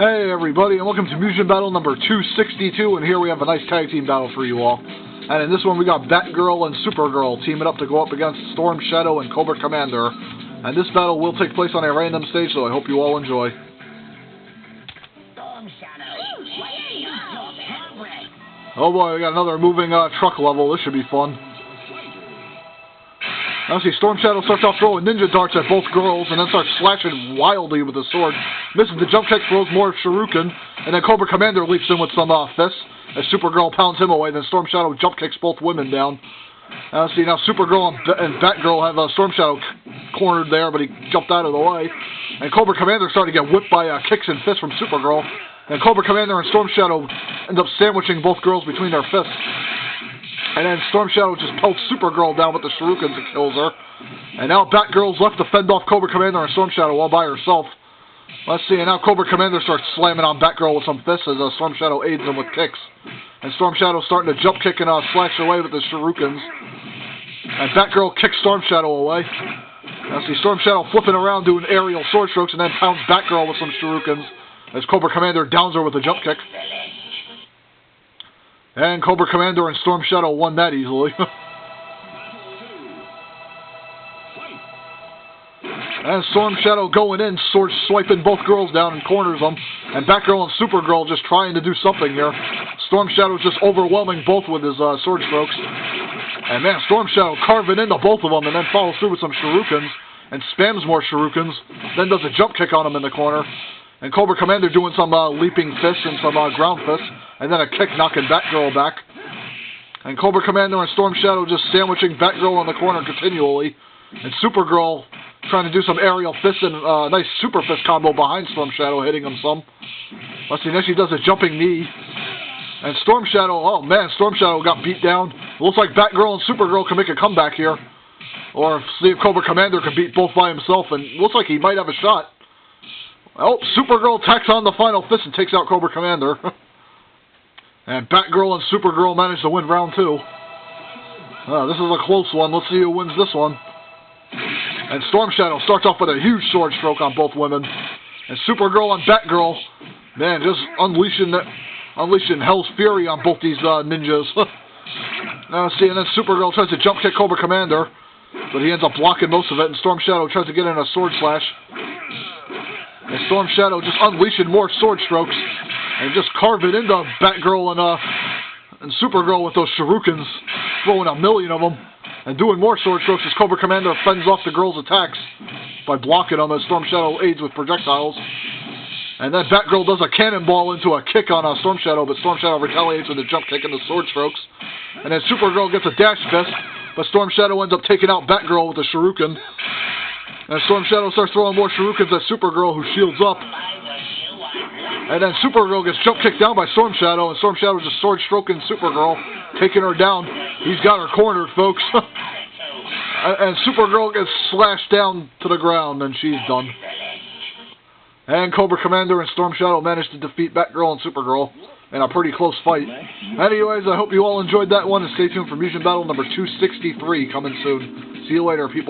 Hey everybody, and welcome to Mugen Battle number 262, and here we have a nice tag team battle for you all. And in this one we got Batgirl and Supergirl teaming up to go up against Storm Shadow and Cobra Commander. And this battle will take place on a random stage, so I hope you all enjoy. Oh boy, we got another moving truck level. This should be fun. Now see, Storm Shadow starts off throwing ninja darts at both girls, and then starts slashing wildly with the sword. Misses the jump kick, throws more shuriken, and then Cobra Commander leaps in with some fists, as Supergirl pounds him away, then Storm Shadow jump kicks both women down. Now see, now Supergirl and Batgirl have Storm Shadow cornered there, but he jumped out of the way. And Cobra Commander started to get whipped by kicks and fists from Supergirl. And Cobra Commander and Storm Shadow end up sandwiching both girls between their fists. And then Storm Shadow just pelts Supergirl down with the shurikens and kills her. And now Batgirl's left to fend off Cobra Commander and Storm Shadow all by herself. Let's see, and now Cobra Commander starts slamming on Batgirl with some fists as Storm Shadow aids him with kicks. And Storm Shadow's starting to jump kick and slash away with the shurikens. And Batgirl kicks Storm Shadow away. Now see, Storm Shadow flipping around doing aerial sword strokes and then pounds Batgirl with some shurikens as Cobra Commander downs her with a jump kick. And Cobra Commander and Storm Shadow won that easily. And Storm Shadow going in, sword swiping both girls down and corners them. And Batgirl and Supergirl just trying to do something here. Storm Shadow just overwhelming both with his sword strokes. And man, Storm Shadow carving into both of them and then follows through with some shurikens. And spams more shurikens. Then does a jump kick on him in the corner. And Cobra Commander doing some leaping fists and some ground fists. And then a kick knocking Batgirl back. And Cobra Commander and Storm Shadow just sandwiching Batgirl in the corner continually. And Supergirl trying to do some aerial fists and a nice super fist combo behind Storm Shadow, hitting him some. Let's see, then she does a jumping knee. And Storm Shadow, oh man, Storm Shadow got beat down. It looks like Batgirl and Supergirl can make a comeback here. Or see if Cobra Commander can beat both by himself, and it looks like he might have a shot. Oh, Supergirl tacks on the final fist and takes out Cobra Commander. And Batgirl and Supergirl manage to win round 2. This is a close one. Let's see who wins this one. And Storm Shadow starts off with a huge sword stroke on both women. And Supergirl and Batgirl, man, just unleashing hell's fury on both these ninjas. Now see, and then Supergirl tries to jump kick Cobra Commander, but he ends up blocking most of it, and Storm Shadow tries to get in a sword slash. And Storm Shadow just unleashing more sword strokes, and just carving into Batgirl and Supergirl with those shurikens, throwing a million of them. And doing more sword strokes as Cobra Commander fends off the girls' attacks by blocking them as Storm Shadow aids with projectiles. And then Batgirl does a cannonball into a kick on Storm Shadow, but Storm Shadow retaliates with a jump kick and the sword strokes. And then Supergirl gets a dash fist, but Storm Shadow ends up taking out Batgirl with a shuriken. And Storm Shadow starts throwing more shurikens at Supergirl, who shields up. And then Supergirl gets jump kicked down by Storm Shadow, and Storm Shadow just sword stroking Supergirl, taking her down. He's got her cornered, folks. And Supergirl gets slashed down to the ground, and she's done. And Cobra Commander and Storm Shadow managed to defeat Batgirl and Supergirl in a pretty close fight. Anyways, I hope you all enjoyed that one, and stay tuned for Mugen Battle number 263 coming soon. See you later, people.